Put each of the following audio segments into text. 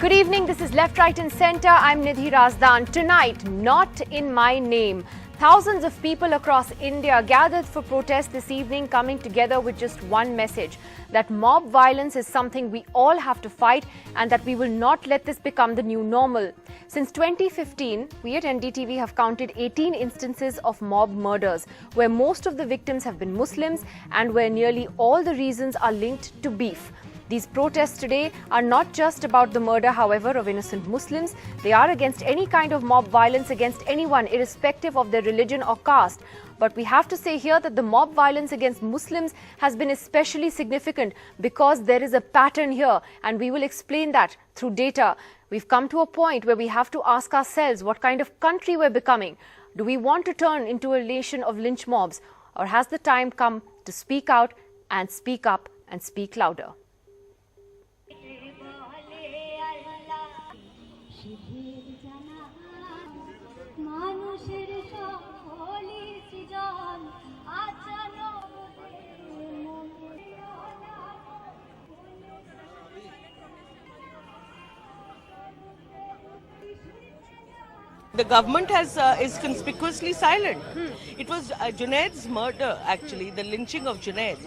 Good evening, this is Left, Right and Centre. I'm Nidhi Razdan. Tonight, not in my name. Thousands of people across India gathered for protest this evening, coming together with just one message, that mob violence is something we all have to fight and that we will not let this become the new normal. Since 2015, we at NDTV have counted 18 instances of mob murders, where most of the victims have been Muslims and where nearly all the reasons are linked to beef. These protests today are not just about the murder, however, of innocent Muslims. They are against any kind of mob violence against anyone, irrespective of their religion or caste. But we have to say here that the mob violence against Muslims has been especially significant because there is a pattern here, and we will explain that through data. We've come to a point where we have to ask ourselves what kind of country we're becoming. Do we want to turn into a nation of lynch mobs, or has the time come to speak out and speak up and speak louder? The government is conspicuously silent. It was Junaid's murder, actually, the lynching of Junaid.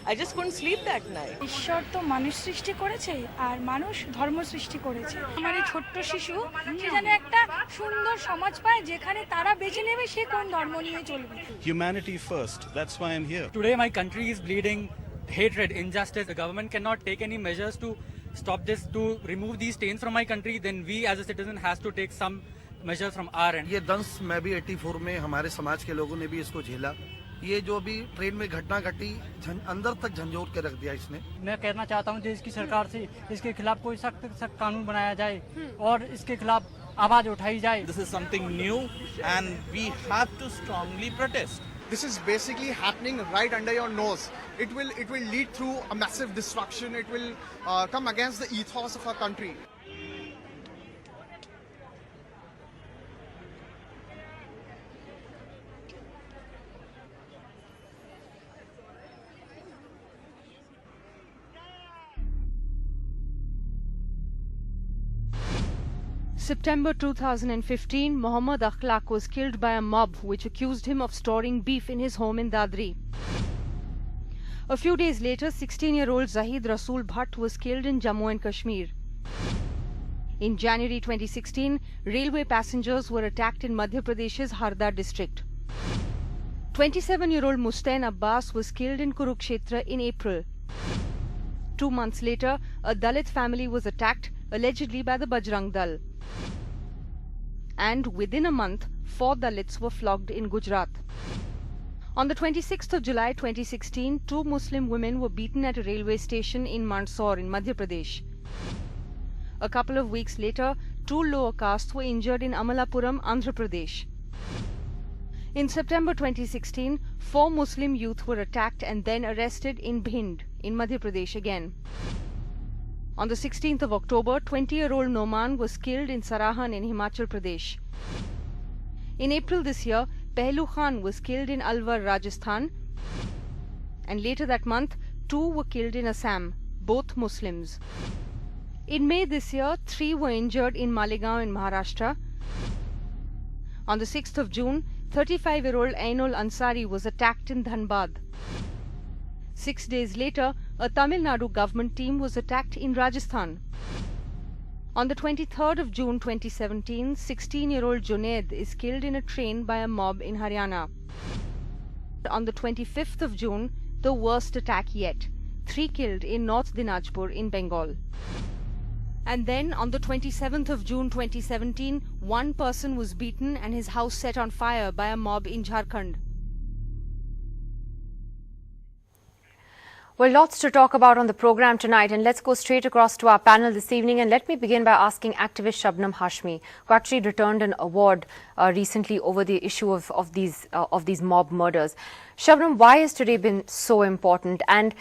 I just couldn't sleep that night. ঈশ্বর তো মানুষ সৃষ্টি করেছে আর মানুষ ধর্ম সৃষ্টি করেছে। আমার এই ছোট্ট শিশু সে যেন একটা সুন্দর সমাজ পায় যেখানে তারা বেছে নেবে সে কোন ধর্ম নিয়ে চলবে। Humanity first. That's why I'm here. Today my country is bleeding hatred, injustice. The government cannot take any measures to stop this, to remove these stains from my country. Then we as a citizen has to take some measures from our end. ये दंश में भी 84 में हमारे समाज के लोगों ने भी इसको झेला। ये जो भी ट्रेन में घटना घटी अंदर तक झंझोर के रख दिया इसने। मैं कहना चाहता हूँ देश की सरकार से इसके खिलाफ कोई सख्त कानून बनाया जाए और इसके खिलाफ आवाज उठाई जाए। This is something new and we have to strongly protest. This is basically happening right under your nose. It will lead through a massive destruction. It will come against the ethos of our country. September 2015, Mohammad Akhlaq was killed by a mob which accused him of storing beef in his home in Dadri. A few days later, 16-year-old Zahid Rasool Bhatt was killed in Jammu and Kashmir. In January 2016, railway passengers were attacked in Madhya Pradesh's Harda district. 27-year-old Mustain Abbas was killed in Kurukshetra in April. 2 months later, a Dalit family was attacked, allegedly by the Bajrang Dal. And within a month, 4 Dalits were flogged in Gujarat. On the 26th of July 2016, 2 Muslim women were beaten at a railway station in Mandsaur in Madhya Pradesh. A couple of weeks later, 2 lower castes were injured in Amalapuram, Andhra Pradesh. In September 2016, 4 Muslim youth were attacked and then arrested in Bhind in Madhya Pradesh again. On the 16th of October, 20-year-old Noman was killed in Sarahan in Himachal Pradesh. In April this year, Pehlu Khan was killed in Alwar, Rajasthan. And later that month, 2 were killed in Assam, both Muslims. In May this year, 3 were injured in Malegaon in Maharashtra. On the 6th of June, 35-year-old Ainul Ansari was attacked in Dhanbad. 6 days later, a Tamil Nadu government team was attacked in Rajasthan. On the 23rd of June 2017, 16-year-old Junaid is killed in a train by a mob in Haryana. On the 25th of June, the worst attack yet, 3 killed in North Dinajpur in Bengal. And then on the 27th of June 2017, 1 person was beaten and his house set on fire by a mob in Jharkhand. Well, lots to talk about on the program tonight, and let's go straight across to our panel this evening. And let me begin by asking activist Shabnam Hashmi, who actually returned an award recently over the issue of these mob murders. Shabnam, why has today been so important? And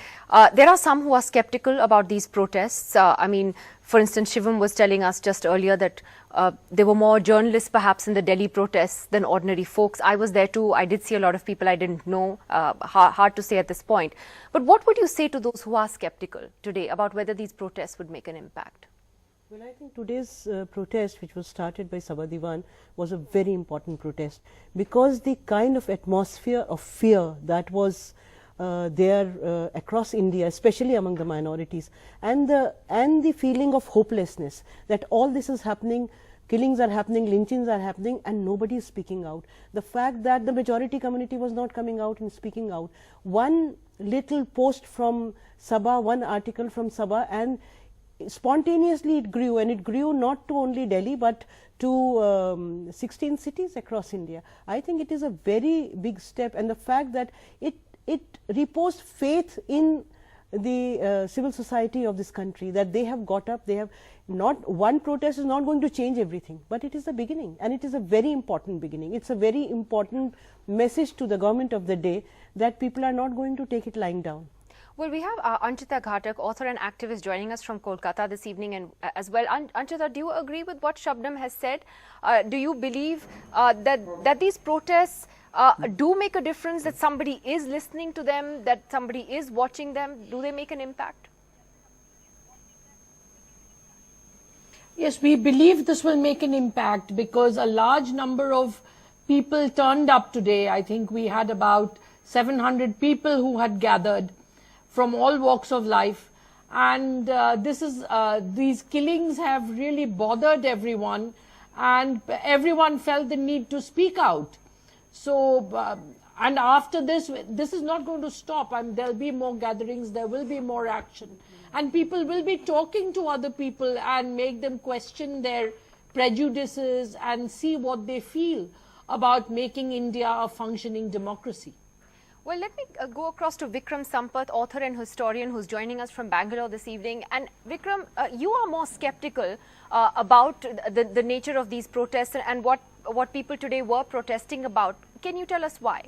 there are some who are skeptical about these protests. I mean, for instance, Shivam was telling us just earlier that there were more journalists perhaps in the Delhi protests than ordinary folks. I was there too. I did see a lot of people I didn't know. Hard to say at this point. But what would you say to those who are skeptical today about whether these protests would make an impact? Well, I think today's protest, which was started by Sabha Diwan, was a very important protest, because the kind of atmosphere of fear that was there across India, especially among the minorities, and the feeling of hopelessness that all this is happening, killings are happening, lynchings are happening, and nobody is speaking out. The fact that the majority community was not coming out and speaking out. One little post from Sabha, one article from Sabha, and spontaneously it grew, and it grew not to only Delhi but to 16 cities across India. I think it is a very big step, and the fact that it reposed faith in the civil society of this country, that they have got up, they have not, one protest is not going to change everything, but it is the beginning, and it is a very important beginning. It's a very important message to the government of the day that people are not going to take it lying down. Well, we have Anchita Ghatak, author and activist, joining us from Kolkata this evening and as well. Anchita, do you agree with what Shabnam has said? Do you believe that these protests do make a difference, that somebody is listening to them, that somebody is watching them? Do they make an impact? Yes, we believe this will make an impact because a large number of people turned up today. I think we had about 700 people who had gathered from all walks of life, and these killings have really bothered everyone, and everyone felt the need to speak out. So, and after this is not going to stop. There'll be more gatherings, there will be more action, and people will be talking to other people and make them question their prejudices and see what they feel about making India a functioning democracy. Well, let me go across to Vikram Sampath, author and historian, who's joining us from Bangalore this evening. And Vikram, you are more skeptical about the nature of these protests and what people today were protesting about. Can you tell us why?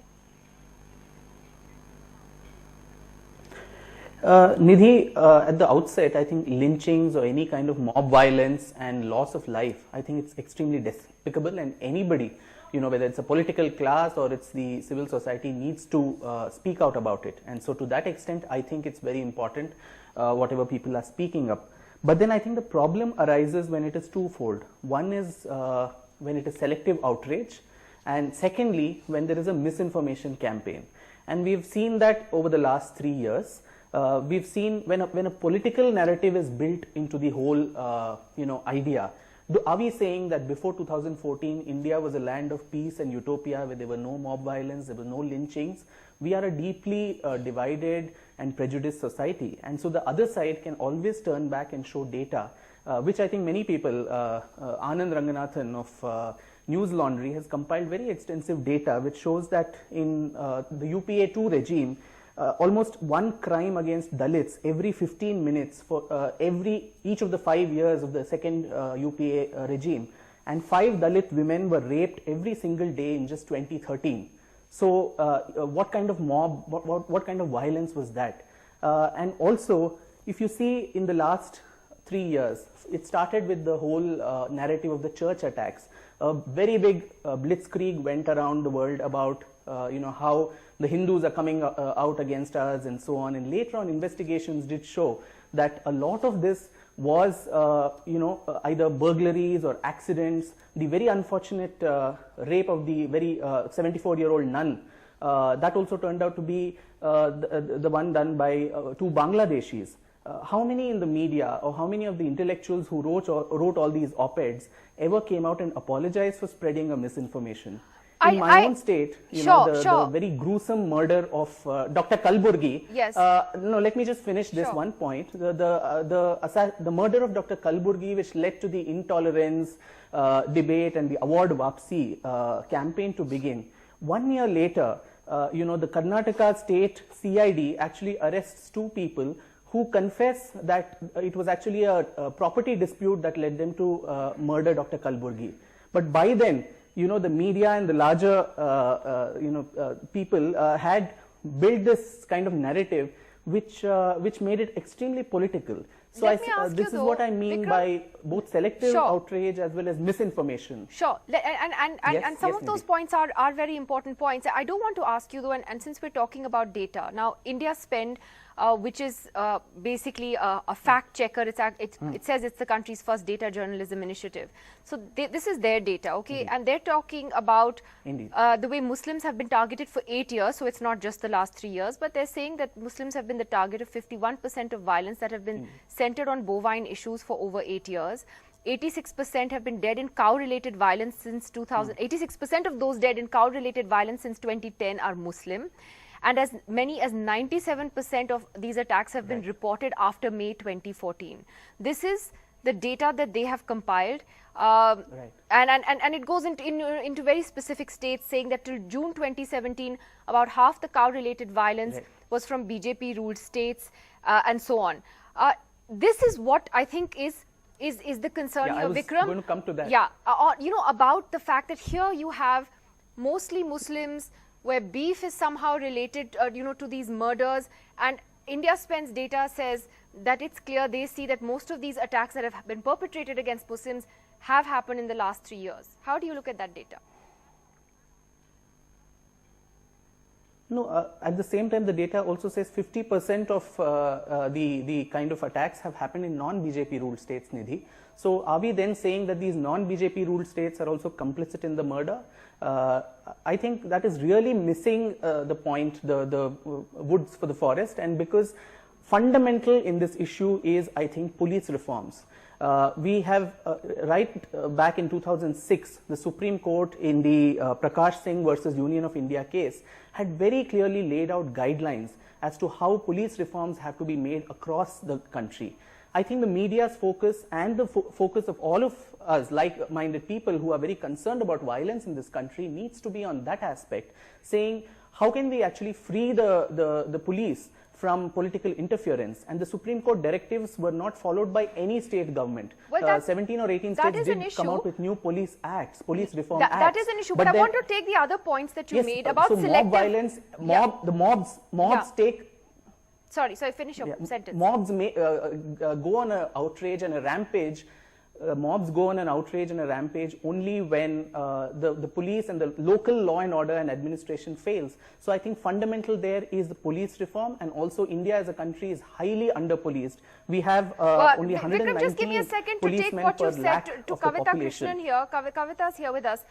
Nidhi, at the outset, I think lynchings or any kind of mob violence and loss of life, I think it's extremely despicable, and anybody, whether it's a political class or it's the civil society, needs to speak out about it. And so to that extent, I think it's very important whatever people are speaking up. But then I think the problem arises when it is twofold. One is when it is selective outrage, and secondly, when there is a misinformation campaign. And we've seen that over the last 3 years. We've seen when a political narrative is built into the whole idea. Are we saying that before 2014 India was a land of peace and utopia where there were no mob violence, there were no lynchings? We are a deeply divided and prejudiced society, and so the other side can always turn back and show data, which I think many people, Anand Ranganathan of News Laundry has compiled very extensive data which shows that in the UPA 2 regime, almost one crime against Dalits every 15 minutes for each of the 5 years of the second UPA regime, and 5 Dalit women were raped every single day in just 2013. So what kind of mob, what kind of violence was that? And also, if you see in the last 3 years, it started with the whole narrative of the church attacks. A very big blitzkrieg went around the world about how the Hindus are coming out against us and so on, and later on investigations did show that a lot of this was either burglaries or accidents. The very unfortunate rape of the very 74-year-old nun, that also turned out to be the one done by 2 Bangladeshis. How many in the media or how many of the intellectuals who wrote all these op-eds ever came out and apologized for spreading a misinformation? In my own state, the very gruesome murder of Dr. Kalburgi. Yes. No, let me just finish this one point. The murder of Dr. Kalburgi, which led to the intolerance debate and the award Wapsi campaign to begin. 1 year later, the Karnataka state CID actually arrests 2 people who confess that it was actually a property dispute that led them to murder Dr. Kalburgi. But by then, the media and the larger, people had built this kind of narrative which made it extremely political. So this is what I mean Vikram, by both selective outrage as well as misinformation. Sure, and some of those points are very important points. I do want to ask you though, and since we're talking about data, now India spent which is basically a fact checker. It says it's the country's first data journalism initiative. So this is their data, okay? Indeed. And they're talking about Indeed. the way Muslims have been targeted for 8 years, so it's not just the last 3 years, but they're saying that Muslims have been the target of 51% of violence that have been centered on bovine issues for over 8 years. 86% have been dead in cow-related violence since 2000. 86% of those dead in cow-related violence since 2010 are Muslim. And as many as 97% of these attacks have been reported after May 2014. This is the data that they have compiled. And it goes into very specific states, saying that till June 2017, about half the cow-related violence was from BJP-ruled states, and so on. This is what I think is the concern here, Vikram. I was going to come to that. Yeah, you know, about the fact that here you have mostly Muslims, where beef is somehow related, you know, to these murders. And India Spend's data says that it's clear, they see that most of these attacks that have been perpetrated against Muslims have happened in the last 3 years. How do you look at that data? No, at the same time, the data also says 50% of the kind of attacks have happened in non-BJP ruled states, Nidhi. So are we then saying that these non-BJP ruled states are also complicit in the murder? I think that is really missing the point, the woods for the forest, and because fundamental in this issue is, I think, police reforms. We have, back in 2006, the Supreme Court in the Prakash Singh versus Union of India case had very clearly laid out guidelines as to how police reforms have to be made across the country. I think the media's focus and the focus of all of us, like-minded people who are very concerned about violence in this country, needs to be on that aspect, saying how can we actually free the police from political interference. And the Supreme Court directives were not followed by any state government. Well, 17 or 18 states did come out with new police acts, police reform acts. That is an issue, but I want to take the other points that you made about so selective... mob violence, the mobs take... Sorry, finish your sentence. Mobs may go on an outrage and a rampage. Mobs go on an outrage and a rampage only when the police and the local law and order and administration fails. So I think fundamental there is the police reform, and also India as a country is highly under-policed. We have only 119 Vikram, just give me a second to take what you said to Kavita Krishnan here. Kavita's here with us.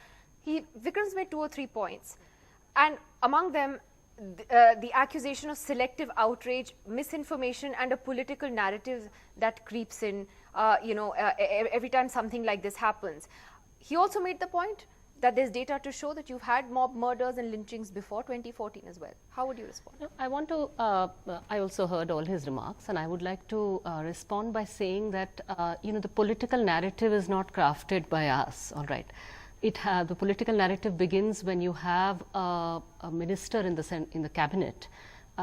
Vikram's made 2 or 3 points, and among them, the accusation of selective outrage, misinformation, and a political narrative that creeps in, every time something like this happens. He also made the point that there's data to show that you've had mob murders and lynchings before 2014 as well. How would you respond? I want to, I also heard all his remarks, and I would like to respond by saying that, the political narrative is not crafted by us, all right. The political narrative begins when you have a minister in the cabinet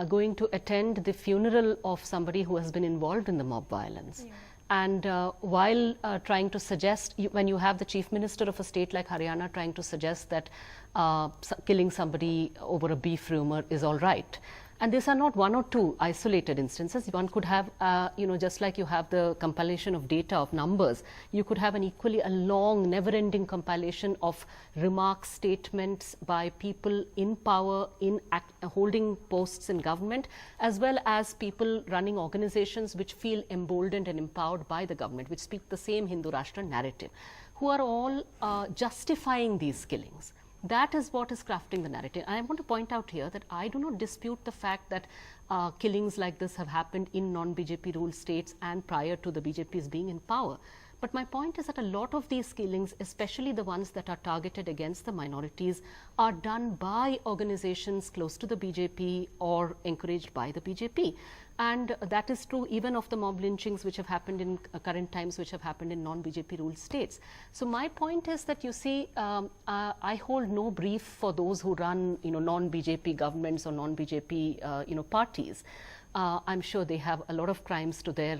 going to attend the funeral of somebody who has been involved in the mob violence. Yeah. And while trying to suggest, when you have the chief minister of a state like Haryana trying to suggest that killing somebody over a beef rumor is all right. And these are not 1 or 2 isolated instances. One could have, just like you have the compilation of data, of numbers, you could have a long, never-ending compilation of remarks, statements by people in power, holding posts in government, as well as people running organizations which feel emboldened and empowered by the government, which speak the same Hindu Rashtra narrative, who are all justifying these killings. That is what is crafting the narrative. And I want to point out here that I do not dispute the fact that killings like this have happened in non-BJP ruled states and prior to the BJP's being in power. But my point is that a lot of these killings, especially the ones that are targeted against the minorities, are done by organizations close to the BJP or encouraged by the BJP. And that is true even of the mob lynchings which have happened in current times, which have happened in non-BJP ruled states. So my point is that, you see, I hold no brief for those who run, non-BJP governments or non-BJP, parties. I'm sure they have a lot of crimes to their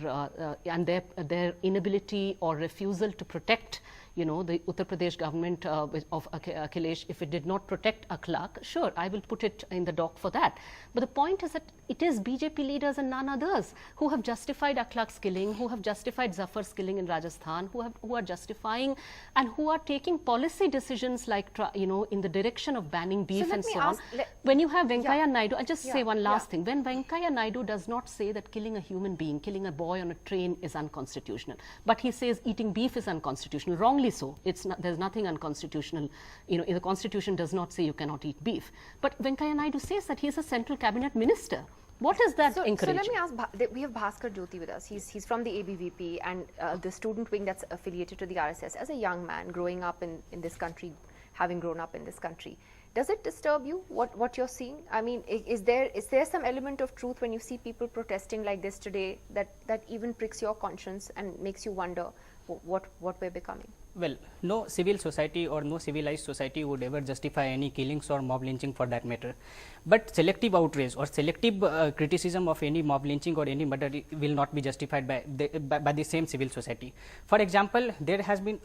and their inability or refusal to protect, the Uttar Pradesh government of Akhilesh, if it did not protect Akhlaq, sure, I will put it in the dock for that. But the point is that it is BJP leaders and none others who have justified Akhlaq's killing, who have justified Zafar's killing in Rajasthan, who are justifying and who are taking policy decisions like, in the direction of banning beef and so on. When you have Venkaiah Naidu, I'll just say one last thing. When Venkaiah Naidu does not say that killing a human being, killing a boy on a train is unconstitutional, but he says eating beef is unconstitutional, wrongly so. There's nothing unconstitutional. The Constitution does not say you cannot eat beef. But Venkaiah Naidu says that he is a central cabinet minister. What is that encouraging? So let me ask, we have Bhaskar Jyoti with us. He's from the ABVP and the student wing that's affiliated to the RSS. As a young man growing up in this country, having grown up in this country, does it disturb you what you're seeing? I mean, is there some element of truth when you see people protesting like this today that even pricks your conscience and makes you wonder what we're becoming? Well, no civil society or no civilized society would ever justify any killings or mob lynching for that matter. But selective outrage or selective criticism of any mob lynching or any murder will not be justified by the same civil society. For example, there has been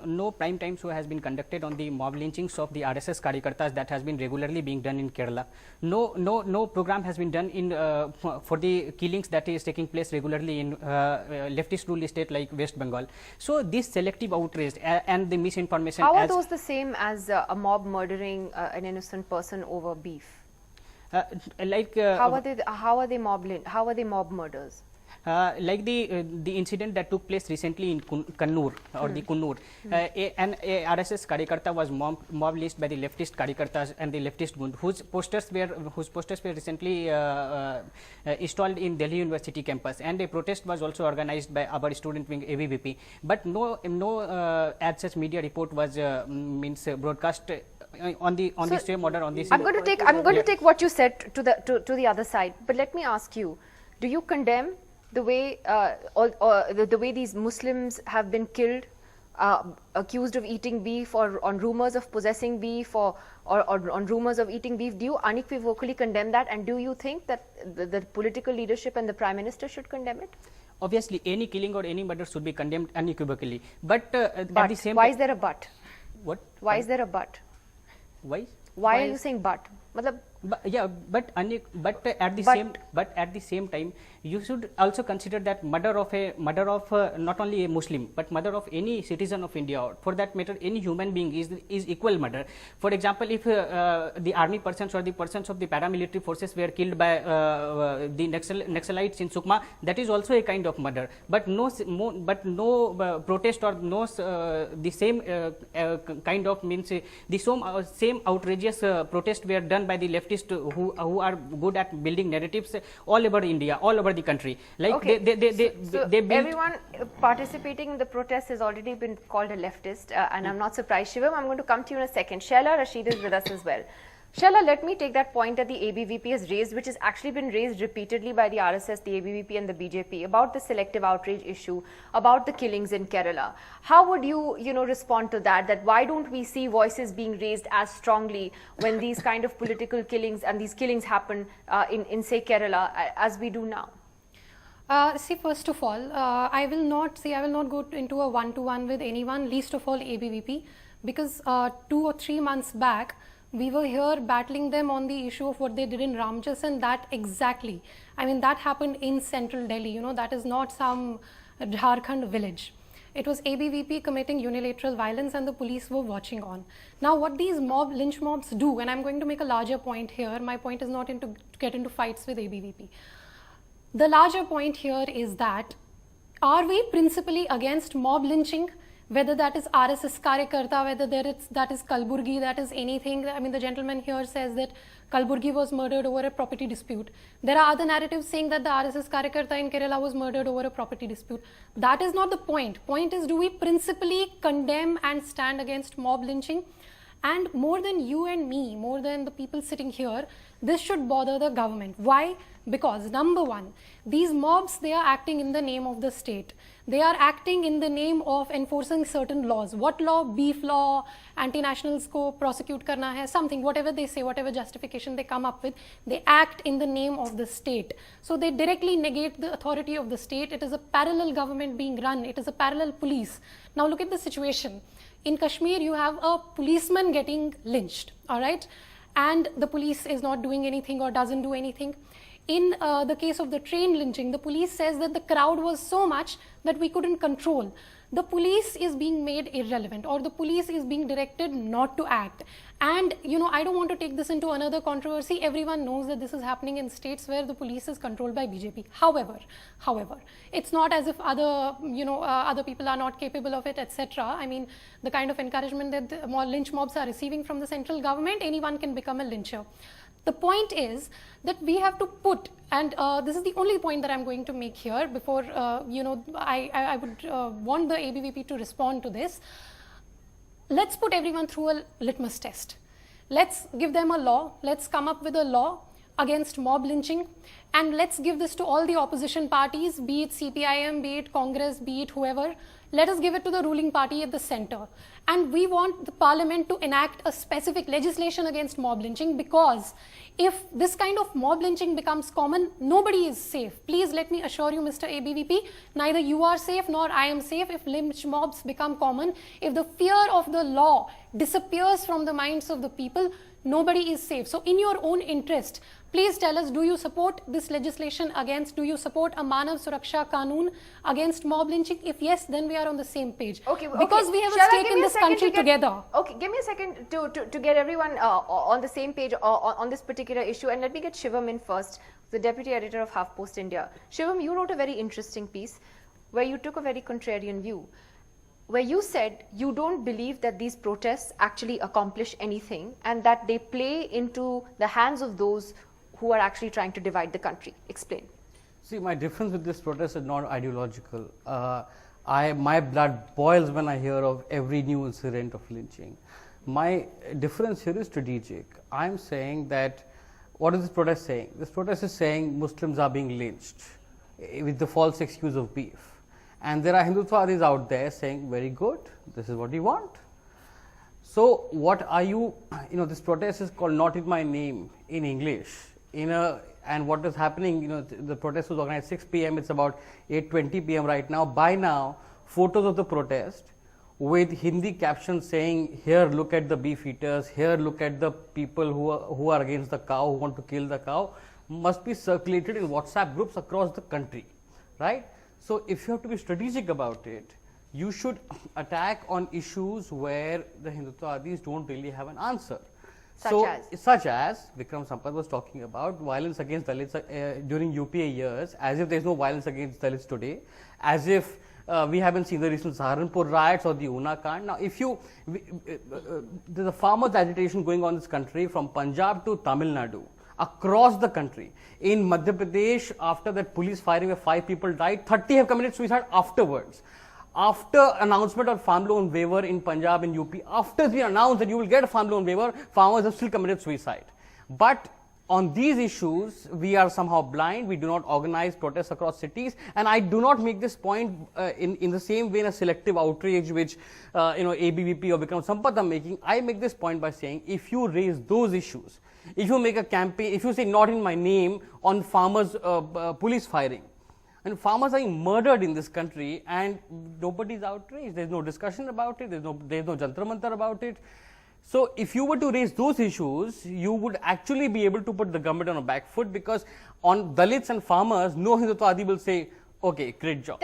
no prime time show has been conducted on the mob lynchings of the RSS Karyakartas that has been regularly being done in Kerala. No program has been done in for the killings that is taking place regularly in leftist ruled state like West Bengal. So this selective outrage and the misinformation. How are those the same as a mob murdering an innocent person over beef? How are they mob murders? Like the incident that took place recently in Kannur or the Kunnur, an RSS Karyakarta was mob lynched by the leftist Karyakartas and the leftist Gund, whose posters were recently installed in Delhi University campus, and a protest was also organized by our student wing ABVP. But no as such media report was broadcast on the same order on this. I'm going to take what you said to the other side, but let me ask you: do you condemn the way the way these Muslims have been killed, accused of eating beef, or on rumors of possessing beef, or on rumors of eating beef? Do you unequivocally condemn that, and do you think that the political leadership and the Prime Minister should condemn it? Obviously, any killing or any murder should be condemned unequivocally. But at the same why is there a but? What? Why is there a but? Why are you saying but? But at the same time, you should also consider that murder of not only a Muslim but murder of any citizen of India, or for that matter any human being is equal murder. For example, if the army persons or the persons of the paramilitary forces were killed by the Naxalites in Sukma, that is also a kind of murder. But no protest or no the same kind of means the same outrageous protest were done by the leftists who are good at building narratives all over India, all over the country. Like okay. they built. Everyone participating in the protest has already been called a leftist, and I'm not surprised. Shivam, I'm going to come to you in a second. Shaila Rashid is with us as well. Shaila, let me take that point that the ABVP has raised, which has actually been raised repeatedly by the RSS, the ABVP and the BJP, about the selective outrage issue, about the killings in Kerala. How would you respond to that? That why don't we see voices being raised as strongly when these kind of political killings and these killings happen in say Kerala as we do now? See, first of all, I will not go into a one-to-one with anyone, least of all ABVP, because 2 or 3 months back, we were here battling them on the issue of what they did in Ramjas, and that exactly, I mean, that happened in central Delhi, that is not some Jharkhand village. It was ABVP committing unilateral violence and the police were watching on. Now what these lynch mobs do, and I'm going to make a larger point here, my point is not to get into fights with ABVP. The larger point here is that, are we principally against mob lynching? Whether that is RSS Karyakarta, whether that is Kalburgi, that is anything. I mean, the gentleman here says that Kalburgi was murdered over a property dispute. There are other narratives saying that the RSS Karyakarta in Kerala was murdered over a property dispute. That is not the point. Point is, do we principally condemn and stand against mob lynching? And more than you and me, more than the people sitting here, This should bother the government. Why? Because number one, these mobs, they are acting in the name of the state. They are acting in the name of enforcing certain laws. What law? Beef law, anti-nationals ko prosecute karna hai, something, whatever they say, whatever justification they come up with, they act in the name of the state. So they directly negate the authority of the state. It is a parallel government being run. It is a parallel police. Now look at the situation. In Kashmir, you have a policeman getting lynched, all right? And the police is not doing anything or doesn't do anything. In the case of the train lynching, the police says that the crowd was so much that we couldn't control. The police is being made irrelevant, or the police is being directed not to act. And, you know, I don't want to take this into another controversy. Everyone knows that this is happening in states where the police is controlled by BJP. However, it's not as if other, other people are not capable of it, etc. I mean, the kind of encouragement that the lynch mobs are receiving from the central government, anyone can become a lyncher. The point is that we have to put, and this is the only point that I'm going to make here before, I would want the ABVP to respond to this. Let's put everyone through a litmus test. Let's give them a law. Let's come up with a law against mob lynching, and let's give this to all the opposition parties, be it CPIM, be it Congress, be it whoever. Let us give it to the ruling party at the center. And we want the parliament to enact a specific legislation against mob lynching, because if this kind of mob lynching becomes common, nobody is safe. Please let me assure you, Mr. ABVP, neither you are safe nor I am safe if lynch mobs become common. If the fear of the law disappears from the minds of the people, nobody is safe. So in your own interest, please tell us, do you support this legislation do you support a Manav Suraksha Kanun against mob lynching? If yes, then we are on the same page. Because we have a stake in this country together. Okay, give me a second to get everyone on the same page on this particular issue, and let me get Shivam in first, the deputy editor of HuffPost India. Shivam, you wrote a very interesting piece where you took a very contrarian view, where you said you don't believe that these protests actually accomplish anything and that they play into the hands of those who are actually trying to divide the country. Explain. See, my difference with this protest is not ideological. My blood boils when I hear of every new incident of lynching. My difference here is strategic. I'm saying that, what is this protest saying? This protest is saying Muslims are being lynched with the false excuse of beef. And there are Hindutvaadis out there saying, very good, this is what we want. So what are you, this protest is called Not In My Name in English. And what is happening, the protest was organized 6 p.m. It's about 8:20 p.m. right now. By now, photos of the protest with Hindi captions saying, here look at the beef eaters, here look at the people who are against the cow, who want to kill the cow, must be circulated in WhatsApp groups across the country, right? So if you have to be strategic about it, you should attack on issues where the Hindutvaadis don't really have an answer. Such as Vikram Sampath was talking about, violence against Dalits during UPA years, as if there is no violence against Dalits today, as if we haven't seen the recent Saharanpur riots or the Unakand. Now, there's a farmers' agitation going on in this country from Punjab to Tamil Nadu, across the country. In Madhya Pradesh, after that police firing where 5 people died, 30 have committed suicide afterwards. After announcement of farm loan waiver in Punjab and UP, after we announced that you will get a farm loan waiver, farmers have still committed suicide. But on these issues, we are somehow blind. We do not organize protests across cities. And I do not make this point in the same way in a selective outrage which ABVP or Vikram Sampath are making. I make this point by saying, if you raise those issues, if you make a campaign, if you say not in my name on farmers' police firing, and farmers are being murdered in this country and nobody is outraged. There is no discussion about it. There is no jantar mantar about it. So if you were to raise those issues, you would actually be able to put the government on a back foot, because on Dalits and farmers, no Hindutvaadi will say, okay, great job.